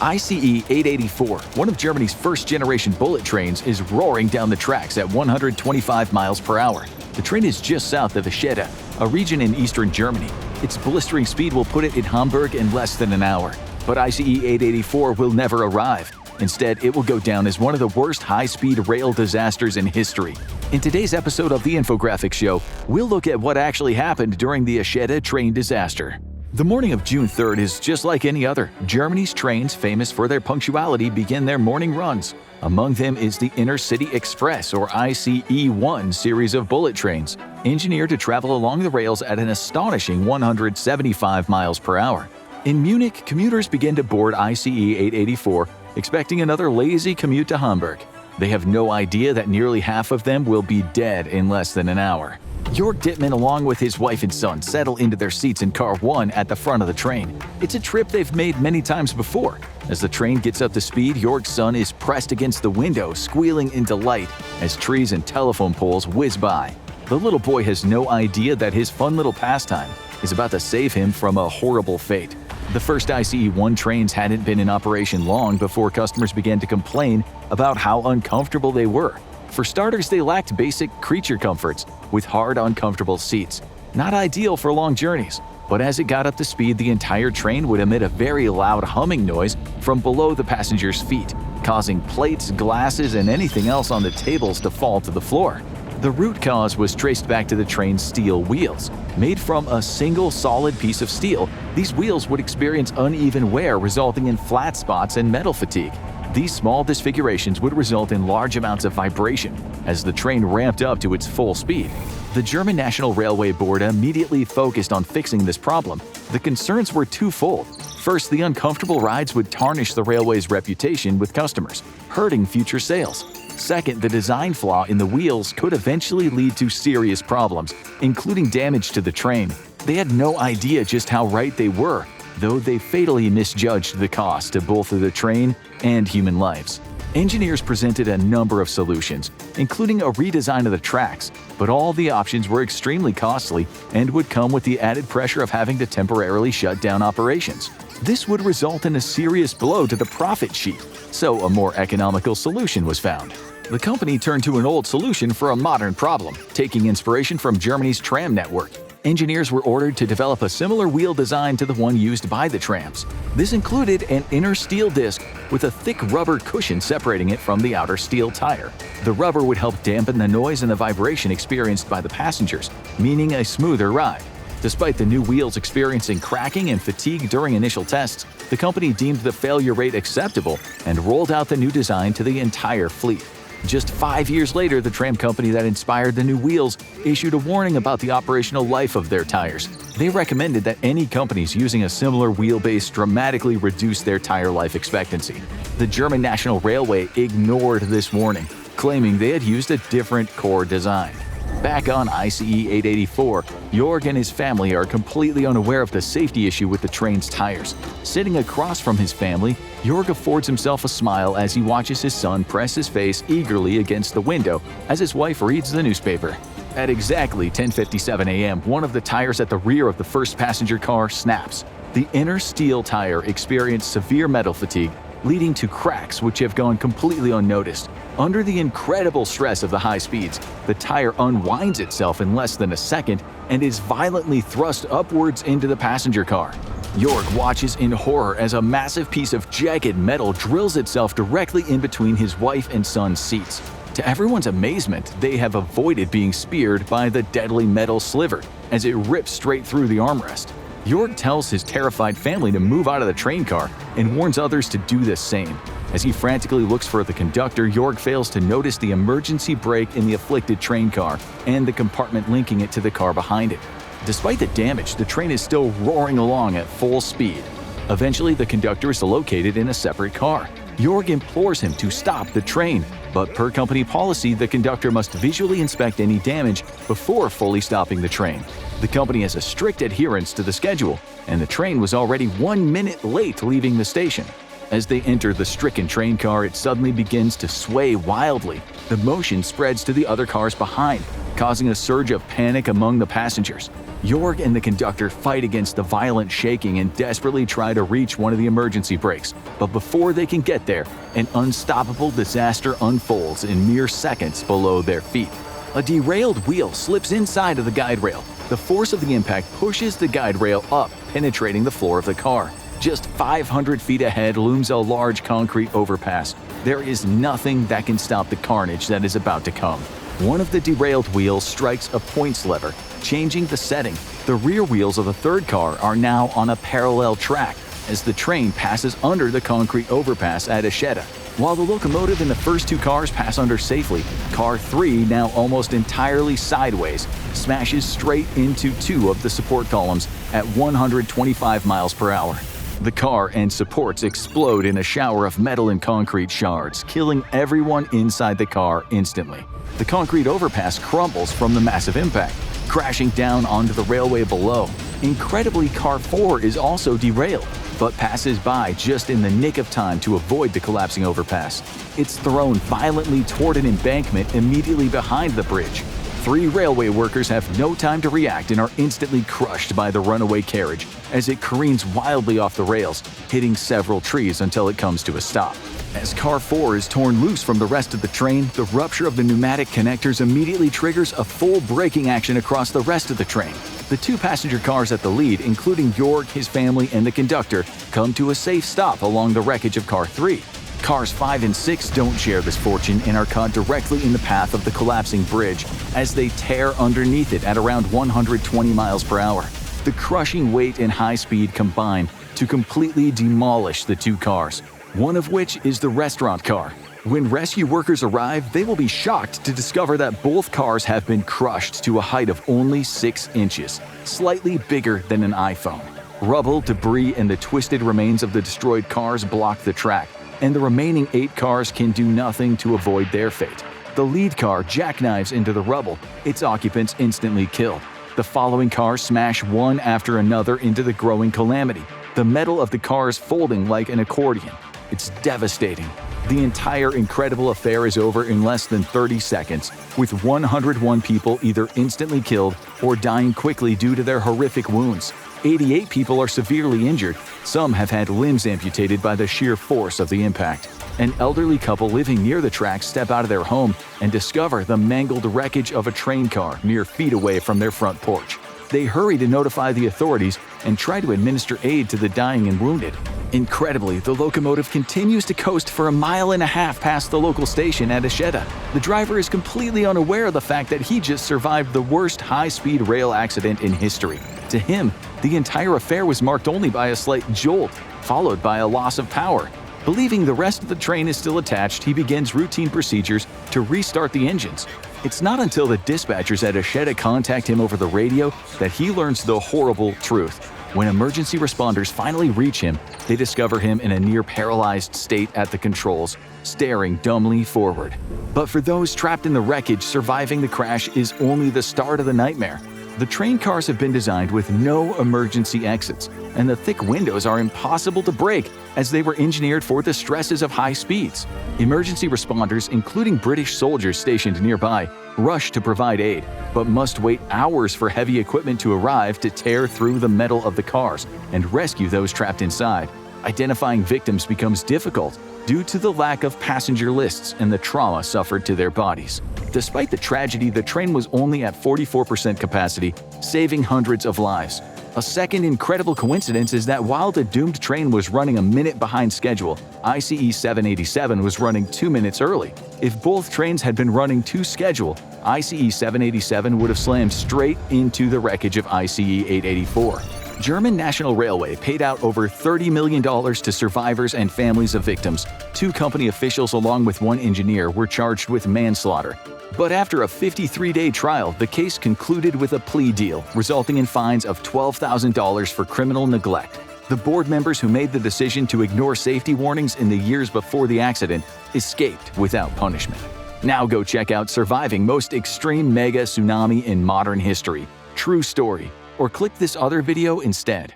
ICE 884, one of Germany's first-generation bullet trains, is roaring down the tracks at 125 miles per hour. The train is just south of Eschede, a region in eastern Germany. Its blistering speed will put it in Hamburg in less than an hour. But ICE 884 will never arrive. Instead, it will go down as one of the worst high-speed rail disasters in history. In today's episode of the Infographics Show, we'll look at what actually happened during the Eschede train disaster. The morning of June 3rd is just like any other. Germany's trains, famous for their punctuality, begin their morning runs. Among them is the Intercity Express, or ICE-1 series of bullet trains, engineered to travel along the rails at an astonishing 175 miles per hour. In Munich, commuters begin to board ICE 884, expecting another lazy commute to Hamburg. They have no idea that nearly half of them will be dead in less than an hour. Jörg Dittmann, along with his wife and son, settle into their seats in car 1 at the front of the train. It's a trip they've made many times before. As the train gets up to speed, Jörg's son is pressed against the window, squealing in delight as trees and telephone poles whiz by. The little boy has no idea that his fun little pastime is about to save him from a horrible fate. The first ICE-1 trains hadn't been in operation long before customers began to complain about how uncomfortable they were. For starters, they lacked basic creature comforts, with hard, uncomfortable seats. Not ideal for long journeys, but as it got up to speed, the entire train would emit a very loud humming noise from below the passengers' feet, causing plates, glasses, and anything else on the tables to fall to the floor. The root cause was traced back to the train's steel wheels. Made from a single solid piece of steel, these wheels would experience uneven wear, resulting in flat spots and metal fatigue. These small disfigurations would result in large amounts of vibration as the train ramped up to its full speed. The German National Railway Board immediately focused on fixing this problem. The concerns were twofold. First, the uncomfortable rides would tarnish the railway's reputation with customers, hurting future sales. Second, the design flaw in the wheels could eventually lead to serious problems, including damage to the train. They had no idea just how right they were, though they fatally misjudged the cost to both of the train and human lives. Engineers presented a number of solutions, including a redesign of the tracks, but all the options were extremely costly and would come with the added pressure of having to temporarily shut down operations. This would result in a serious blow to the profit sheet, so a more economical solution was found. The company turned to an old solution for a modern problem, taking inspiration from Germany's tram network. Engineers were ordered to develop a similar wheel design to the one used by the trams. This included an inner steel disc with a thick rubber cushion separating it from the outer steel tire. The rubber would help dampen the noise and the vibration experienced by the passengers, meaning a smoother ride. Despite the new wheels experiencing cracking and fatigue during initial tests, the company deemed the failure rate acceptable and rolled out the new design to the entire fleet. Just 5 years later, the tram company that inspired the new wheels issued a warning about the operational life of their tires. They recommended that any companies using a similar wheelbase dramatically reduce their tire life expectancy. The German National Railway ignored this warning, claiming they had used a different core design. Back on ICE 884, Jörg and his family are completely unaware of the safety issue with the train's tires. Sitting across from his family, Jörg affords himself a smile as he watches his son press his face eagerly against the window as his wife reads the newspaper. At exactly 10:57 a.m., one of the tires at the rear of the first passenger car snaps. The inner steel tire experienced severe metal fatigue, leading to cracks which have gone completely unnoticed. Under the incredible stress of the high speeds, the tire unwinds itself in less than a second and is violently thrust upwards into the passenger car. Jörg watches in horror as a massive piece of jagged metal drills itself directly in between his wife and son's seats. To everyone's amazement, they have avoided being speared by the deadly metal sliver as it rips straight through the armrest. Jörg tells his terrified family to move out of the train car and warns others to do the same. As he frantically looks for the conductor, Jörg fails to notice the emergency brake in the afflicted train car and the compartment linking it to the car behind it. Despite the damage, the train is still roaring along at full speed. Eventually, the conductor is located in a separate car. Jörg implores him to stop the train, but per company policy, the conductor must visually inspect any damage before fully stopping the train. The company has a strict adherence to the schedule, and the train was already 1 minute late leaving the station. As they enter the stricken train car, it suddenly begins to sway wildly. The motion spreads to the other cars behind. causing a surge of panic among the passengers. Jorg and the conductor fight against the violent shaking and desperately try to reach one of the emergency brakes, but before they can get there, an unstoppable disaster unfolds in mere seconds below their feet. A derailed wheel slips inside of the guide rail. The force of the impact pushes the guide rail up, penetrating the floor of the car. Just 500 feet ahead looms a large concrete overpass. There is nothing that can stop the carnage that is about to come. One of the derailed wheels strikes a points lever, changing the setting. The rear wheels of the third car are now on a parallel track as the train passes under the concrete overpass at Eschede. While the locomotive and the first two cars pass under safely, Car 3, now almost entirely sideways, smashes straight into two of the support columns at 125 miles per hour. The car and supports explode in a shower of metal and concrete shards, killing everyone inside the car instantly. The concrete overpass crumbles from the massive impact, crashing down onto the railway below. Incredibly, Car 4 is also derailed, but passes by just in the nick of time to avoid the collapsing overpass. It's thrown violently toward an embankment immediately behind the bridge. 3 railway workers have no time to react and are instantly crushed by the runaway carriage as it careens wildly off the rails, hitting several trees until it comes to a stop. As Car 4 is torn loose from the rest of the train, the rupture of the pneumatic connectors immediately triggers a full braking action across the rest of the train. The 2 passenger cars at the lead, including Jorg, his family, and the conductor, come to a safe stop along the wreckage of Car 3. Cars 5 and 6 don't share this fortune and are caught directly in the path of the collapsing bridge as they tear underneath it at around 120 miles per hour. The crushing weight and high speed combine to completely demolish the 2 cars, one of which is the restaurant car. When rescue workers arrive, they will be shocked to discover that both cars have been crushed to a height of only 6 inches, slightly bigger than an iPhone. Rubble, debris, and the twisted remains of the destroyed cars block the track, and the remaining 8 cars can do nothing to avoid their fate. The lead car jackknives into the rubble, its occupants instantly killed. The following cars smash one after another into the growing calamity, the metal of the cars folding like an accordion. It's devastating. The entire incredible affair is over in less than 30 seconds, with 101 people either instantly killed or dying quickly due to their horrific wounds. 88 people are severely injured. Some have had limbs amputated by the sheer force of the impact. An elderly couple living near the tracks step out of their home and discover the mangled wreckage of a train car mere feet away from their front porch. They hurry to notify the authorities and try to administer aid to the dying and wounded. Incredibly, the locomotive continues to coast for 1.5 miles past the local station at Eschede. The driver is completely unaware of the fact that he just survived the worst high-speed rail accident in history. To him, the entire affair was marked only by a slight jolt, followed by a loss of power. Believing the rest of the train is still attached, he begins routine procedures to restart the engines. It's not until the dispatchers at Eschede contact him over the radio that he learns the horrible truth. When emergency responders finally reach him, they discover him in a near-paralyzed state at the controls, staring dumbly forward. But for those trapped in the wreckage, surviving the crash is only the start of the nightmare. The train cars have been designed with no emergency exits, and the thick windows are impossible to break as they were engineered for the stresses of high speeds. Emergency responders, including British soldiers stationed nearby, rush to provide aid, but must wait hours for heavy equipment to arrive to tear through the metal of the cars and rescue those trapped inside. Identifying victims becomes difficult due to the lack of passenger lists and the trauma suffered to their bodies. Despite the tragedy, the train was only at 44% capacity, saving hundreds of lives. A second incredible coincidence is that while the doomed train was running a minute behind schedule, ICE 787 was running 2 minutes early. If both trains had been running to schedule, ICE 787 would have slammed straight into the wreckage of ICE 884. German National Railway paid out over $30 million to survivors and families of victims. 2 company officials along with 1 engineer were charged with manslaughter. But after a 53-day trial, the case concluded with a plea deal, resulting in fines of $12,000 for criminal neglect. The board members who made the decision to ignore safety warnings in the years before the accident escaped without punishment. Now go check out Surviving Most Extreme Mega Tsunami in Modern History. True Story. Or click this other video instead.